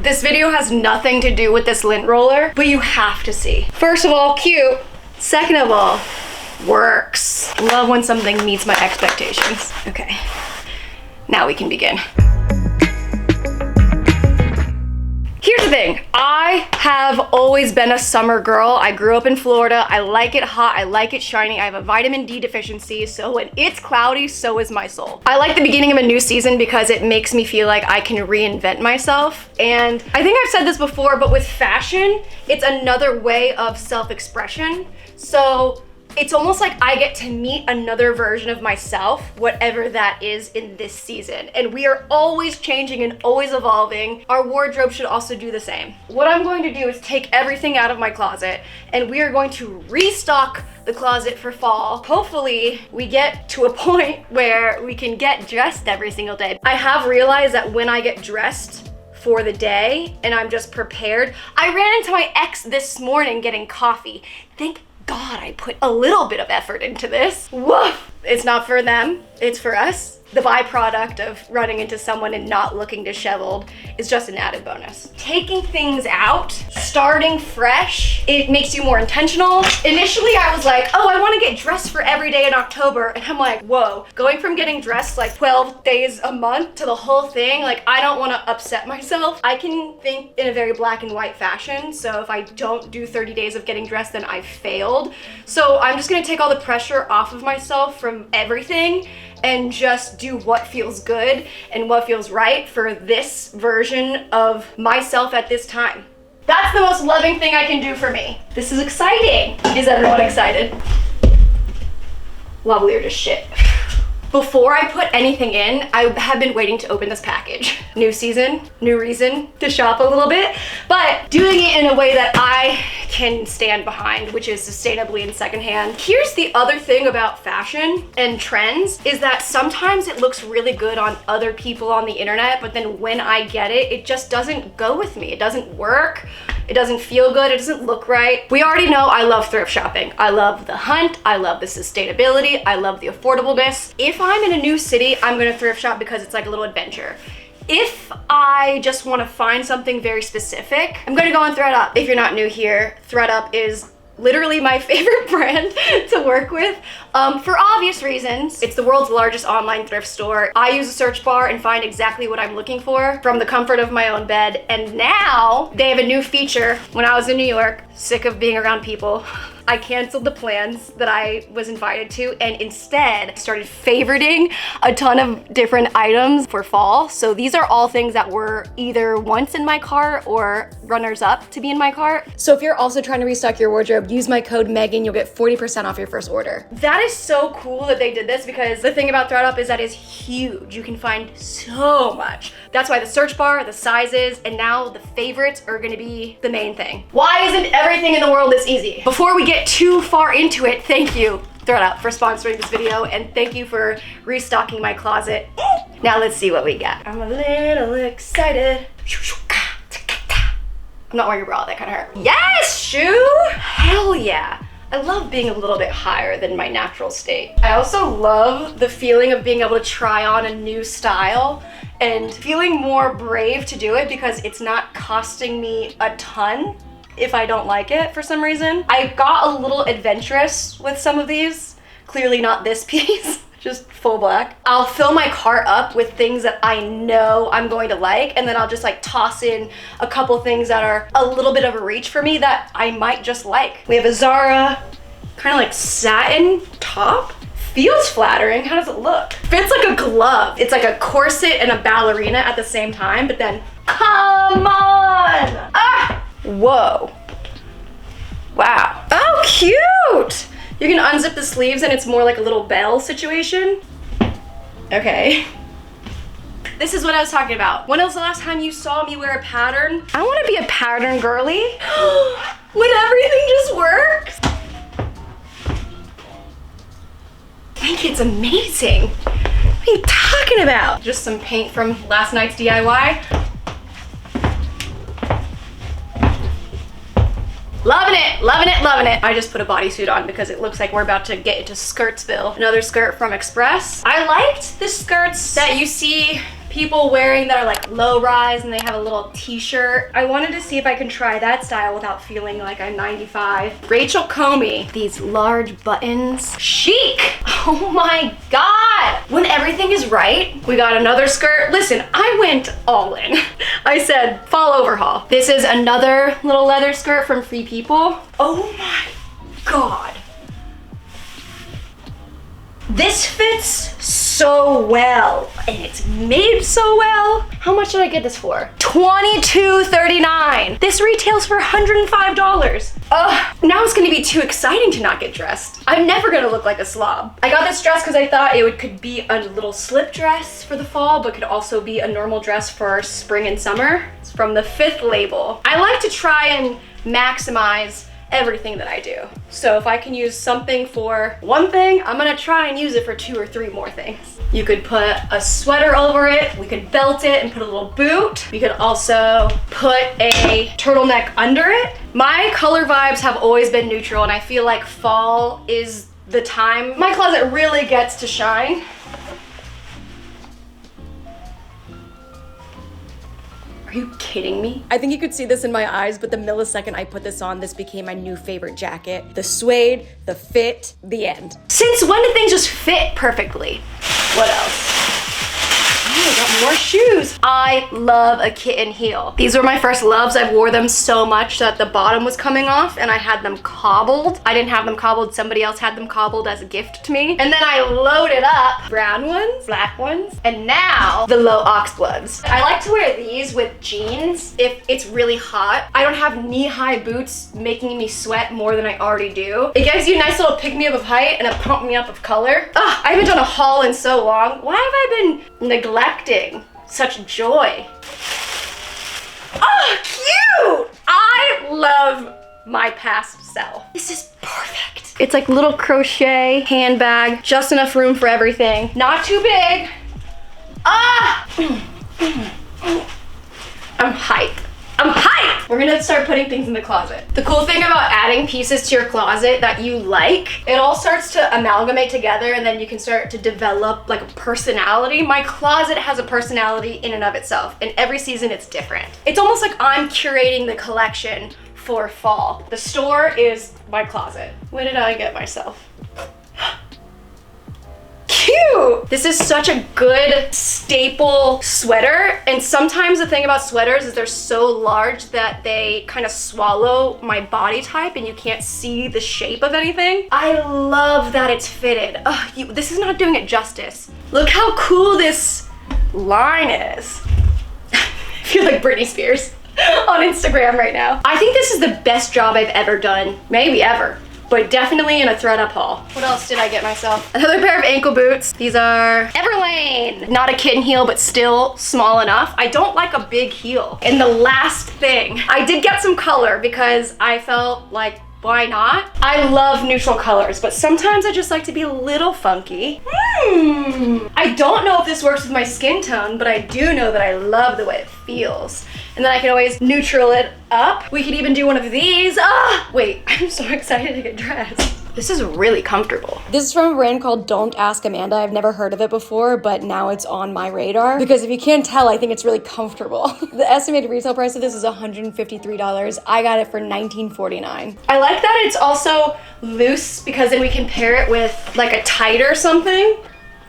This video has nothing to do with this lint roller, but you have to see. First of all, cute. Second of all, works. Love when something meets my expectations. Okay, now we can begin. Here's the thing, I have always been a summer girl. I grew up in Florida. I like it hot, I like it shiny. I have a vitamin D deficiency, so when it's cloudy, so is my soul. I like the beginning of a new season because it makes me feel like I can reinvent myself. And I think I've said this before, but with fashion, it's another way of self-expression. So it's almost like I get to meet another version of myself, whatever that is in this season. And we are always changing and always evolving. Our wardrobe should also do the same. What I'm going to do is take everything out of my closet and we are going to restock the closet for fall. Hopefully we get to a point where we can get dressed every single day. I have realized that when I get dressed for the day and I'm just prepared, I ran into my ex this morning getting coffee. Thank God I put a little bit of effort into this. Woof! It's not for them, it's for us. The byproduct of running into someone and not looking disheveled is just an added bonus. Taking things out, starting fresh, it makes you more intentional. Initially I was like, oh, I want to get dressed for every day in October. And I'm like, whoa, going from getting dressed like 12 days a month to the whole thing, like I don't want to upset myself. I can think in a very black and white fashion. So if I don't do 30 days of getting dressed, then I failed. So I'm just going to take all the pressure off of myself from everything and just do what feels good and what feels right for this version of myself at this time. That's the most loving thing I can do for me. This is exciting. Is everyone excited? Lovely or just shit. Before I put anything in, I have been waiting to open this package. New season, new reason to shop a little bit, but doing it in a way that I can stand behind, which is sustainably and secondhand. Here's the other thing about fashion and trends is that sometimes it looks really good on other people on the internet, but then when I get it, it just doesn't go with me. It doesn't work. It doesn't feel good, it doesn't look right. We already know I love thrift shopping. I love the hunt, I love the sustainability, I love the affordableness. If I'm in a new city, I'm gonna thrift shop because it's like a little adventure. If I just wanna find something very specific, I'm gonna go on ThredUp. If you're not new here, ThredUp is literally my favorite brand to work with for obvious reasons. It's the world's largest online thrift store. I use a search bar and find exactly what I'm looking for from the comfort of my own bed. And now they have a new feature. When I was in New York, sick of being around people, I canceled the plans that I was invited to and instead started favoriting a ton of different items for fall. So these are all things that were either once in my cart or runners up to be in my cart. So if you're also trying to restock your wardrobe, use my code Megan, you'll get 40% off your first order. That is so cool that they did this because the thing about ThredUp is that it's huge. You can find so much. That's why the search bar, the sizes, and now the favorites are gonna be the main thing. Why isn't everything in the world this easy? Before we get too far into it, thank you ThredUp for sponsoring this video and thank you for restocking my closet. Now let's see what we got. I'm a little excited. I'm not wearing a bra, that kind of hurt. Yes, shoe! Hell yeah. I love being a little bit higher than my natural state. I also love the feeling of being able to try on a new style and feeling more brave to do it because it's not costing me a ton if I don't like it for some reason. I got a little adventurous with some of these. Clearly not this piece, just full black. I'll fill my cart up with things that I know I'm going to like, and then I'll just like toss in a couple things that are a little bit of a reach for me that I might just like. We have a Zara kind of like satin top. Feels flattering. How does it look? Fits like a glove. It's like a corset and a ballerina at the same time, but then come on! Ah! Whoa. Wow. Oh, cute! You can unzip the sleeves and it's more like a little bell situation. Okay. This is what I was talking about. When was the last time you saw me wear a pattern? I want to be a pattern girly. When everything just works. I think it's amazing. What are you talking about? Just some paint from last night's DIY. Loving it, loving it, loving it. I just put a bodysuit on because it looks like we're about to get into Skirtsville. Another skirt from Express. I liked the skirts that you see people wearing that are like low rise and they have a little t-shirt. I wanted to see if I can try that style without feeling like I'm 95. Rachel Comey, these large buttons. Chic! Oh my God! When everything is right, we got another skirt. Listen, I went all in. I said, fall overhaul. This is another little leather skirt from Free People. Oh my God. This fits so well, and it's made so well. How much did I get this for? $22.39. This retails for $105. Now it's gonna be too exciting to not get dressed. I'm never gonna look like a slob. I got this dress because I thought it could be a little slip dress for the fall, but could also be a normal dress for spring and summer. It's from the Fifth label. I like to try and maximize everything that I do. So if I can use something for one thing, I'm gonna try and use it for 2 or 3 more things. You could put a sweater over it, we could belt it and put a little boot. You could also put a turtleneck under it. My color vibes have always been neutral, and I feel like fall is the time my closet really gets to shine. Are you kidding me? I think you could see this in my eyes, but the millisecond I put this on, this became my new favorite jacket. The suede, the fit, the end. Since when did things just fit perfectly? What else? Oh, I got more shoes. I love a kitten heel. These were my first loves. I wore them so much that the bottom was coming off and I had them cobbled. I didn't have them cobbled, somebody else had them cobbled as a gift to me. And then I loaded up brown ones, black ones, and now the low oxbloods. I like to wear these with jeans if it's really hot. I don't have knee-high boots making me sweat more than I already do. It gives you a nice little pick-me-up of height and a pump-me-up of color. Ugh, I haven't done a haul in so long. Why have I been neglecting such joy? Oh, cute! I love my past self. This is perfect. It's like little crochet handbag, just enough room for everything. Not too big. Ah! I'm hyped. I'm hyped! We're gonna start putting things in the closet. The cool thing about adding pieces to your closet that you like, it all starts to amalgamate together and then you can start to develop like a personality. My closet has a personality in and of itself, and every season it's different. It's almost like I'm curating the collection for fall. The store is my closet. What did I get myself? Cute! This is such a good staple sweater, and sometimes the thing about sweaters is they're so large that they kind of swallow my body type and you can't see the shape of anything. I love that it's fitted. Ugh, this is not doing it justice. Look how cool this line is. I feel like Britney Spears on Instagram right now. I think this is the best job I've ever done, maybe ever, but definitely in a ThredUp haul. What else did I get myself? Another pair of ankle boots. These are Everlane. Not a kitten heel, but still small enough. I don't like a big heel. And the last thing, I did get some color because I felt like, why not? I love neutral colors, but sometimes I just like to be a little funky. I don't know if this works with my skin tone, but I do know that I love the way it feels. And then I can always neutral it up. We could even do one of these. Wait, I'm so excited to get dressed. This is really comfortable. This is from a brand called Don't Ask Amanda. I've never heard of it before, but now it's on my radar because if you can't tell, I think it's really comfortable. The estimated retail price of this is $153. I got it for $19.49. I like that it's also loose because then we can pair it with like a tight or something.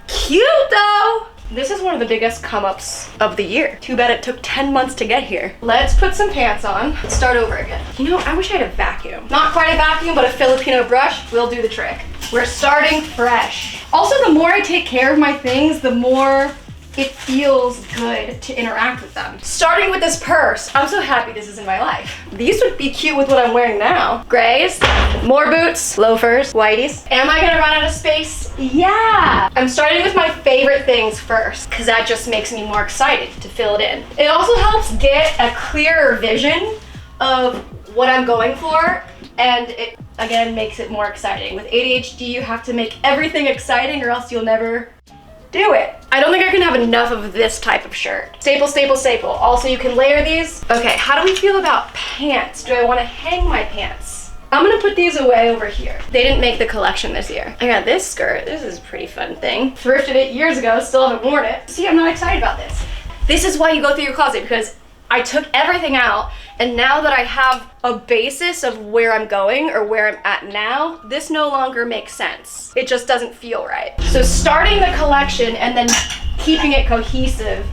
Cute though. This is one of the biggest come-ups of the year. Too bad it took 10 months to get here. Let's put some pants on. Let's start over again. You know, I wish I had a vacuum. Not quite a vacuum, but a Filipino brush will do the trick. We're starting fresh. Also, the more I take care of my things, the more it feels good to interact with them. Starting with this purse. I'm so happy this is in my life. These would be cute with what I'm wearing now. Grays, more boots, loafers, whiteys. Am I gonna run out of space? Yeah! I'm starting with my favorite things first, because that just makes me more excited to fill it in. It also helps get a clearer vision of what I'm going for, and it, again, makes it more exciting. With ADHD, you have to make everything exciting or else you'll never do it. I don't think I can have enough of this type of shirt. Staple, staple, staple. Also, you can layer these. Okay, how do we feel about pants? Do I want to hang my pants? I'm gonna put these away over here. They didn't make the collection this year. I got this skirt. This is a pretty fun thing. Thrifted it years ago, still haven't worn it. See, I'm not excited about this. This is why you go through your closet, because I took everything out, and now that I have a basis of where I'm going or where I'm at now, this no longer makes sense. It just doesn't feel right. So starting the collection and then keeping it cohesive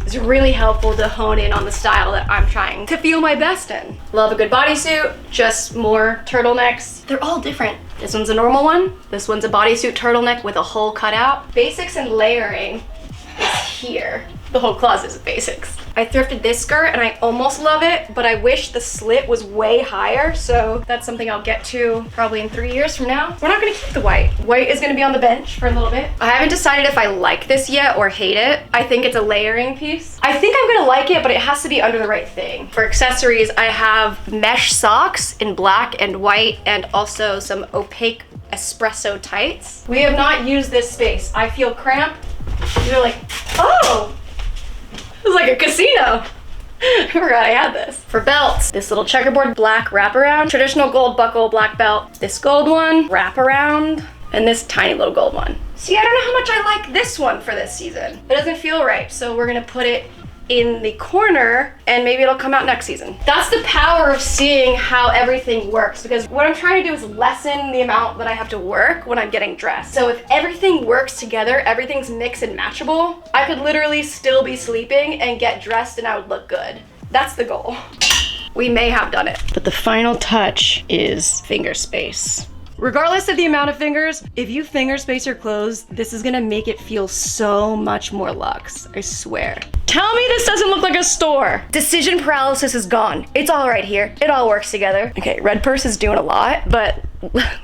is really helpful to hone in on the style that I'm trying to feel my best in. Love a good bodysuit, just more turtlenecks. They're all different. This one's a normal one. This one's a bodysuit turtleneck with a hole cut out. Basics and layering is here. The whole closet is basics. I thrifted this skirt and I almost love it, but I wish the slit was way higher, so that's something I'll get to probably in 3 years from now. We're not gonna keep the white. White is gonna be on the bench for a little bit. I haven't decided if I like this yet or hate it. I think it's a layering piece. I think I'm gonna like it, but it has to be under the right thing. For accessories, I have mesh socks in black and white and also some opaque espresso tights. We have not used this space. I feel cramped. You're like, oh! It was like a casino. I forgot I had this. For belts, this little checkerboard black wraparound, traditional gold buckle black belt, this gold one, wraparound, and this tiny little gold one. See, I don't know how much I like this one for this season. It doesn't feel right, so we're gonna put it in the corner and maybe it'll come out next season. That's the power of seeing how everything works, because what I'm trying to do is lessen the amount that I have to work when I'm getting dressed. So if everything works together, everything's mix and matchable, I could literally still be sleeping and get dressed and I would look good. That's the goal. We may have done it. But the final touch is finger space. Regardless of the amount of fingers, if you finger space your clothes, this is gonna make it feel so much more luxe, I swear. Tell me this doesn't look like a store. Decision paralysis is gone. It's all right here. It all works together. Okay, red purse is doing a lot, but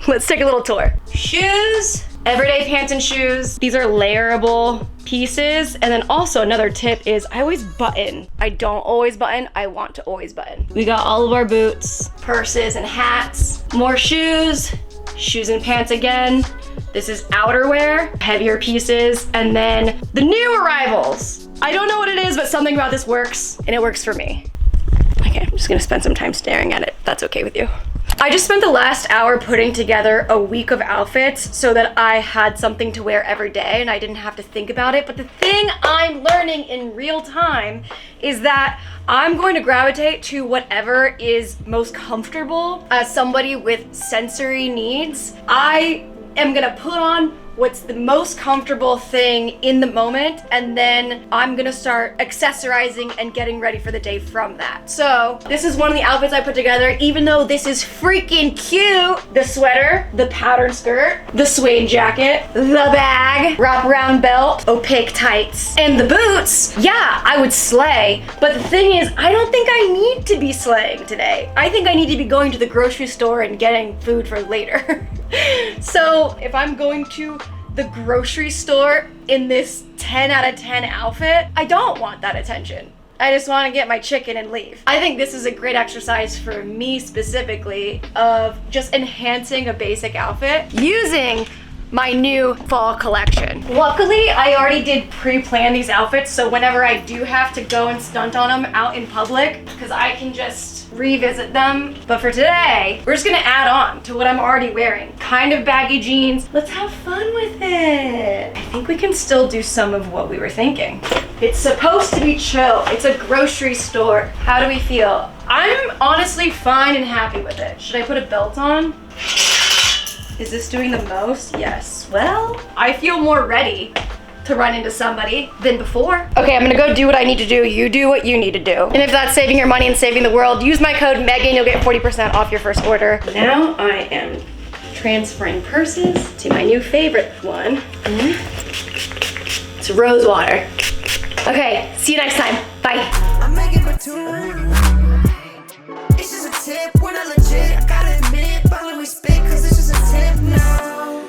let's take a little tour. Shoes, everyday pants and shoes. These are layerable pieces. And then also another tip is I always button. I don't always button, I want to always button. We got all of our boots, purses and hats, more shoes, shoes and pants again. This is outerwear, heavier pieces, and then the new arrivals. I don't know what it is, but something about this works, and it works for me. Okay, I'm just gonna spend some time staring at it. That's okay with you. I just spent the last hour putting together a week of outfits so that I had something to wear every day and I didn't have to think about it. But the thing I'm learning in real time is that I'm going to gravitate to whatever is most comfortable. As somebody with sensory needs, I am gonna put on what's the most comfortable thing in the moment, and then I'm gonna start accessorizing and getting ready for the day from that. So this is one of the outfits I put together, even though this is freaking cute. The sweater, the pattern skirt, the suede jacket, the bag, wraparound belt, opaque tights, and the boots. Yeah, I would slay, but the thing is, I don't think I need to be slaying today. I think I need to be going to the grocery store and getting food for later. So if I'm going to the grocery store in this 10 out of 10 outfit, I don't want that attention. I just want to get my chicken and leave. I think this is a great exercise for me specifically of just enhancing a basic outfit using my new fall collection. Luckily, I already did pre-plan these outfits, so whenever I do have to go and stunt on them out in public, because I can just revisit them. But for today, we're just gonna add on to what I'm already wearing. Kind of baggy jeans. Let's have fun with it. I think we can still do some of what we were thinking. It's supposed to be chill. It's a grocery store. How do we feel? I'm honestly fine and happy with it. Should I put a belt on? Is this doing the most? Yes. Well, I feel more ready to run into somebody than before. Okay, I'm gonna go do what I need to do. You do what you need to do. And if that's saving your money and saving the world, use my code Megan. You'll get 40% off your first order. Now I am transferring purses to my new favorite one. It's rose water. Okay, see you next time. Bye. I'm MeganBatoon. It's just a tip, we're not legit. I gotta admit, but when we spit, cause it's just a tip now.